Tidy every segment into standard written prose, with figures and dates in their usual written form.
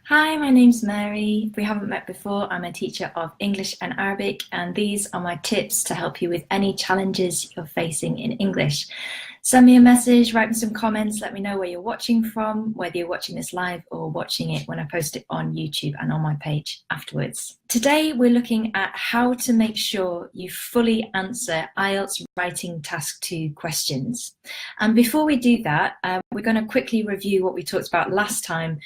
Hi, my name's Mary. If we haven't met before, I'm a teacher of English and Arabic, and these are my tips to help you with any challenges you're facing in English. Send me a message, write me some comments, let me know where you're watching from, whether you're watching this live or watching it when I post it on YouTube and on my page afterwards. Today, we're looking at how to make sure you fully answer IELTS Writing Task 2 questions. And before we do that, we're going to quickly review what we talked about last time,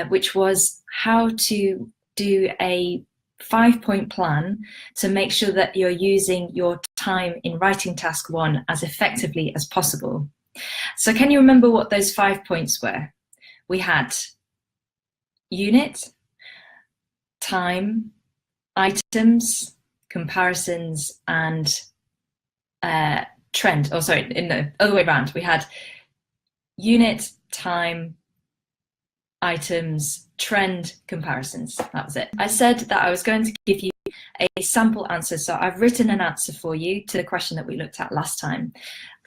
which was how to do a 5-point plan to make sure that you're using your time in writing task 1 as effectively as possible. So can you remember what those 5 points were? We had unit, time, items, comparisons, and trend. Oh, sorry, in the other way around. We had unit, time, items, trend, comparisons. That was it. I said that I was going to give you a sample answer. So I've written an answer for you to the question that we looked at last time.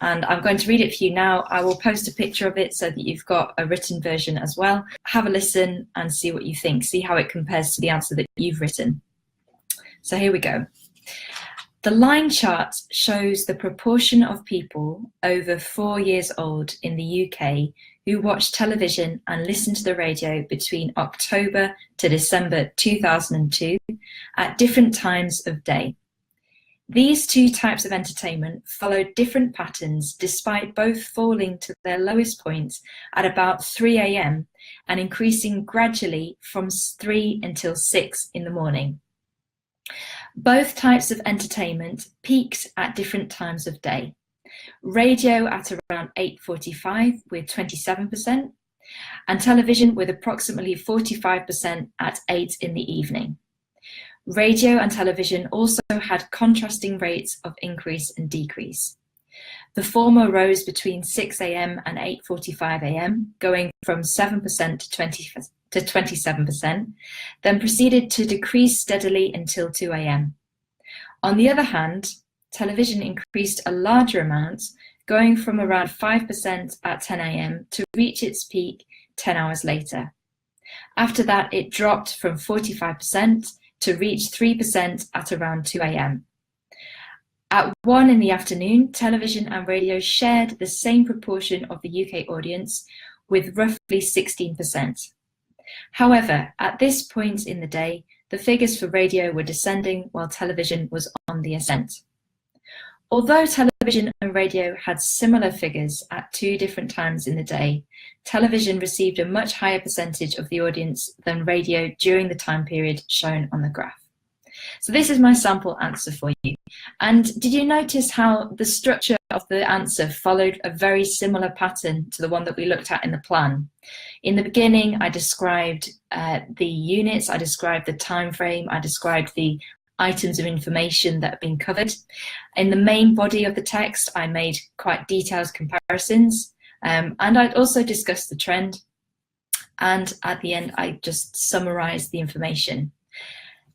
And I'm going to read it for you now. I will post a picture of it so that you've got a written version as well. Have a listen and see what you think. See how it compares to the answer that you've written. So here we go. The line chart shows the proportion of people over 4 years old in the UK who watch television and listen to the radio between October to December 2002 at different times of day. These two types of entertainment follow different patterns despite both falling to their lowest point at about 3 a.m. and increasing gradually from 3 until 6 in the morning. Both types of entertainment peaked at different times of day. Radio at around 8:45 with 27%, and television with approximately 45% at 8 in the evening. Radio and television also had contrasting rates of increase and decrease. The former rose between 6 a.m. and 8:45 a.m., going from 7% to 27%, then proceeded to decrease steadily until 2 a.m. On the other hand, television increased a larger amount, going from around 5% at 10 a.m. to reach its peak 10 hours later. After that, it dropped from 45% to reach 3% at around 2 a.m. At 1 in the afternoon, television and radio shared the same proportion of the UK audience, with roughly 16%. However, at this point in the day, the figures for radio were descending while television was on the ascent. Although television and radio had similar figures at two different times in the day, television received a much higher percentage of the audience than radio during the time period shown on the graph. So this is my sample answer for you. And did you notice how the structure of the answer followed a very similar pattern to the one that we looked at in the plan? In the beginning, I described the units, I described the time frame, I described the items of information that have been covered. In the main body of the text, I made quite detailed comparisons, and I also discussed the trend. And at the end, I just summarized the information.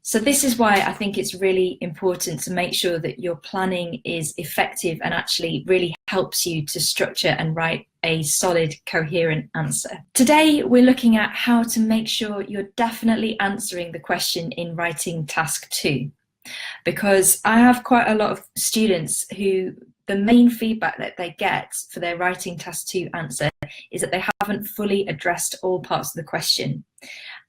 So this is why I think it's really important to make sure that your planning is effective and actually really helps you to structure and write a solid, coherent answer. Today, we're looking at how to make sure you're definitely answering the question in writing task 2, because I have quite a lot of students who the main feedback that they get for their writing task 2 answer is that they haven't fully addressed all parts of the question.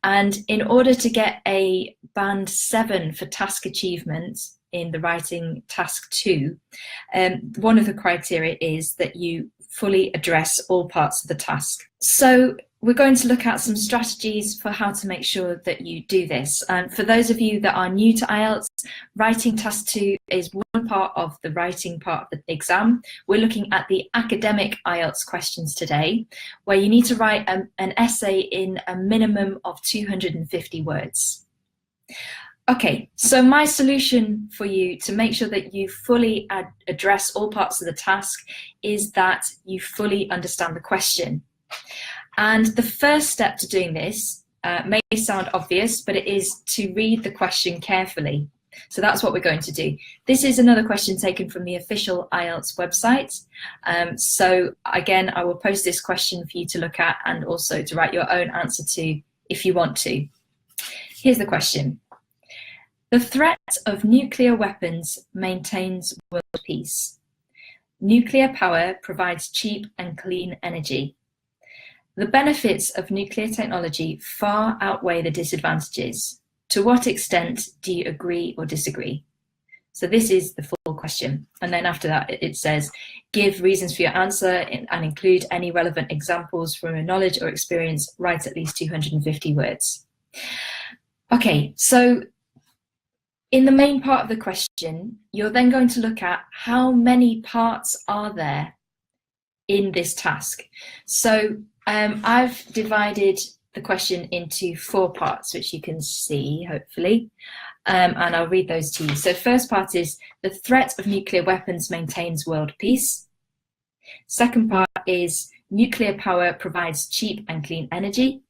And in order to get a band 7 for task achievement in the writing task 2, one of the criteria is that you fully address all parts of the task. So we're going to look at some strategies for how to make sure that you do this. And for those of you that are new to IELTS, writing task 2 is one part of the writing part of the exam. We're looking at the academic IELTS questions today, where you need to write an essay in a minimum of 250 words. Okay, so my solution for you to make sure that you fully address all parts of the task is that you fully understand the question. And the first step to doing this may sound obvious, but it is to read the question carefully. So that's what we're going to do. This is another question taken from the official IELTS website. So again, I will post this question for you to look at and also to write your own answer to if you want to. Here's the question. The threat of nuclear weapons maintains world peace. Nuclear power provides cheap and clean energy. The benefits of nuclear technology far outweigh the disadvantages. To what extent do you agree or disagree? So this is the full question. And then after that, it says, give reasons for your answer and include any relevant examples from your knowledge or experience. Write at least 250 words. Okay, so in the main part of the question, you're then going to look at how many parts are there in this task. So I've divided the question into 4 parts, which you can see, hopefully, and I'll read those to you. So first part is, the threat of nuclear weapons maintains world peace. Second part is, nuclear power provides cheap and clean energy.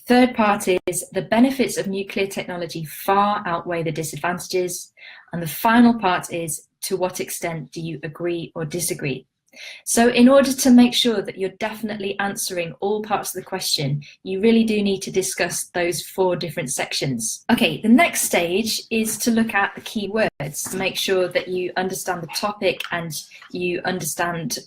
Third part is, the benefits of nuclear technology far outweigh the disadvantages. And the final part is, to what extent do you agree or disagree? So in order to make sure that you're definitely answering all parts of the question, you really do need to discuss those 4 different sections. Okay, the next stage is to look at the key words to make sure that you understand the topic and you understand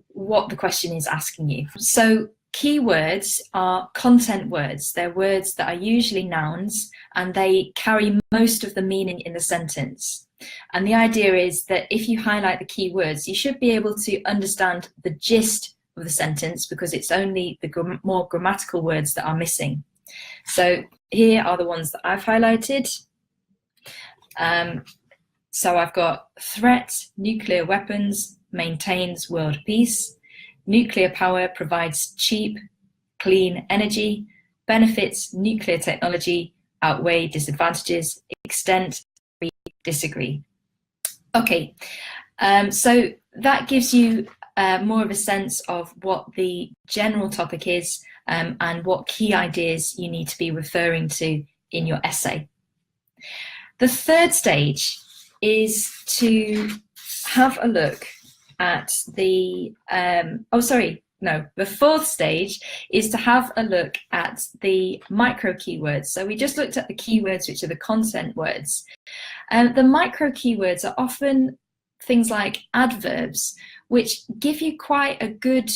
what the question is asking you. So keywords are content words. They're words that are usually nouns and they carry most of the meaning in the sentence. And the idea is that if you highlight the key words, you should be able to understand the gist of the sentence because it's only the more grammatical words that are missing. So here are the ones that I've highlighted. So I've got threat, nuclear weapons, maintains world peace. Nuclear power provides cheap, clean energy. Benefits, nuclear technology outweigh disadvantages. Extent, disagree. Okay, so that gives you more of a sense of what the general topic is and what key ideas you need to be referring to in your essay. The third stage is to have a look at the, the fourth stage is to have a look at the micro keywords. So we just looked at the keywords, which are the content words. The micro keywords are often things like adverbs, which give you quite a good,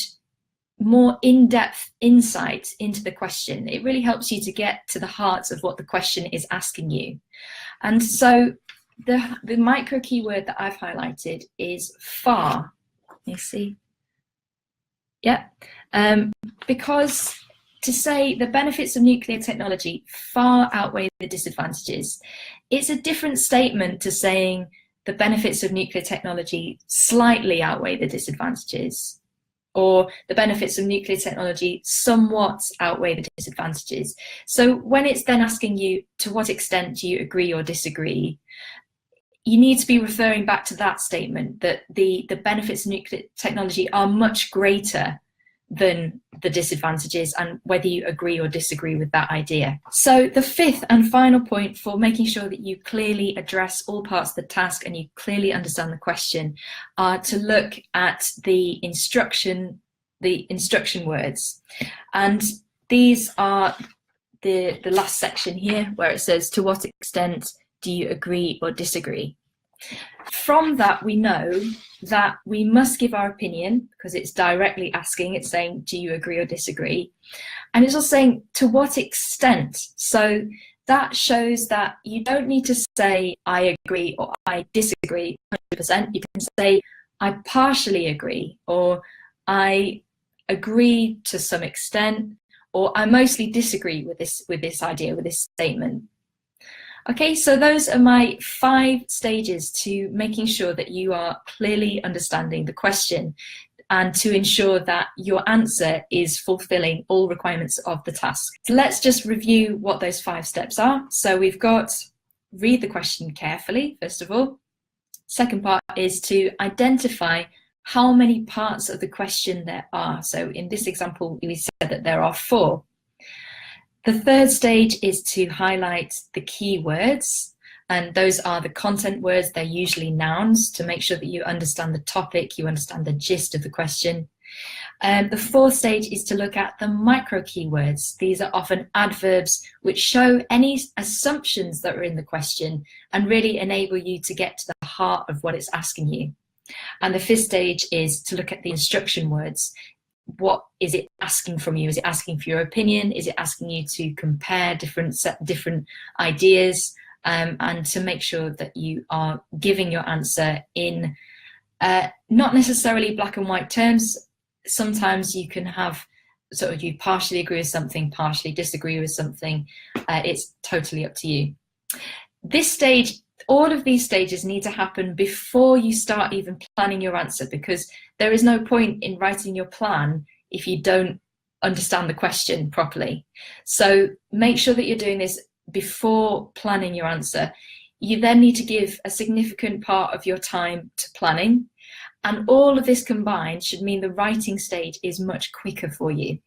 more in-depth insight into the question. It really helps you to get to the heart of what the question is asking you. And so the micro keyword that I've highlighted is far. You see? Yeah, because to say the benefits of nuclear technology far outweigh the disadvantages, it's a different statement to saying the benefits of nuclear technology slightly outweigh the disadvantages, or the benefits of nuclear technology somewhat outweigh the disadvantages. So when it's then asking you to what extent do you agree or disagree, you need to be referring back to that statement, that the benefits of nuclear technology are much greater than the disadvantages, and whether you agree or disagree with that idea. So the fifth and final point for making sure that you clearly address all parts of the task and you clearly understand the question are to look at the instruction words. And these are the last section here where it says, to what extent do you agree or disagree? From that, we know that we must give our opinion because it's directly asking, it's saying, do you agree or disagree? And it's also saying, to what extent? So that shows that you don't need to say, I agree or I disagree 100%. You can say, I partially agree, or I agree to some extent, or I mostly disagree with this idea, with this statement. Okay, so those are my 5 stages to making sure that you are clearly understanding the question and to ensure that your answer is fulfilling all requirements of the task. So let's just review what those 5 steps are. So we've got read the question carefully, first of all. Second part is to identify how many parts of the question there are. So in this example, we said that there are 4. The third stage is to highlight the key words, and those are the content words. They're usually nouns to make sure that you understand the topic, you understand the gist of the question. The fourth stage is to look at the micro keywords. These are often adverbs which show any assumptions that are in the question and really enable you to get to the heart of what it's asking you. And the fifth stage is to look at the instruction words. What is it asking from you? Is it asking for your opinion? Is it asking you to compare different ideas, and to make sure that you are giving your answer in not necessarily black and white terms. Sometimes you can have sort of, you partially agree with something, partially disagree with something. It's totally up to you. This stage, all of these stages need to happen before you start even planning your answer, because there is no point in writing your plan if you don't understand the question properly. So make sure that you're doing this before planning your answer. You then need to give a significant part of your time to planning, and all of this combined should mean the writing stage is much quicker for you.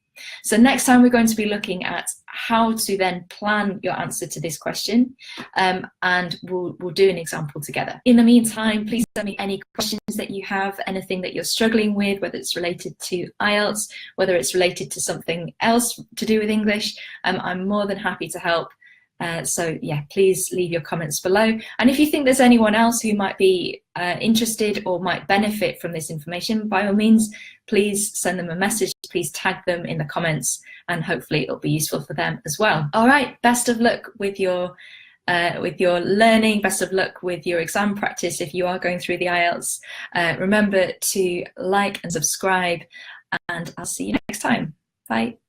So next time we're going to be looking at how to then plan your answer to this question, and we'll do an example together. In the meantime, please send me any questions that you have, anything that you're struggling with, whether it's related to IELTS, whether it's related to something else to do with English. I'm more than happy to help. So yeah, please leave your comments below. And if you think there's anyone else who might be interested or might benefit from this information, by all means, please send them a message. Please tag them in the comments, and hopefully it'll be useful for them as well. All right, best of luck with your learning. Best of luck with your exam practice if you are going through the IELTS. Remember to like and subscribe, and I'll see you next time. Bye.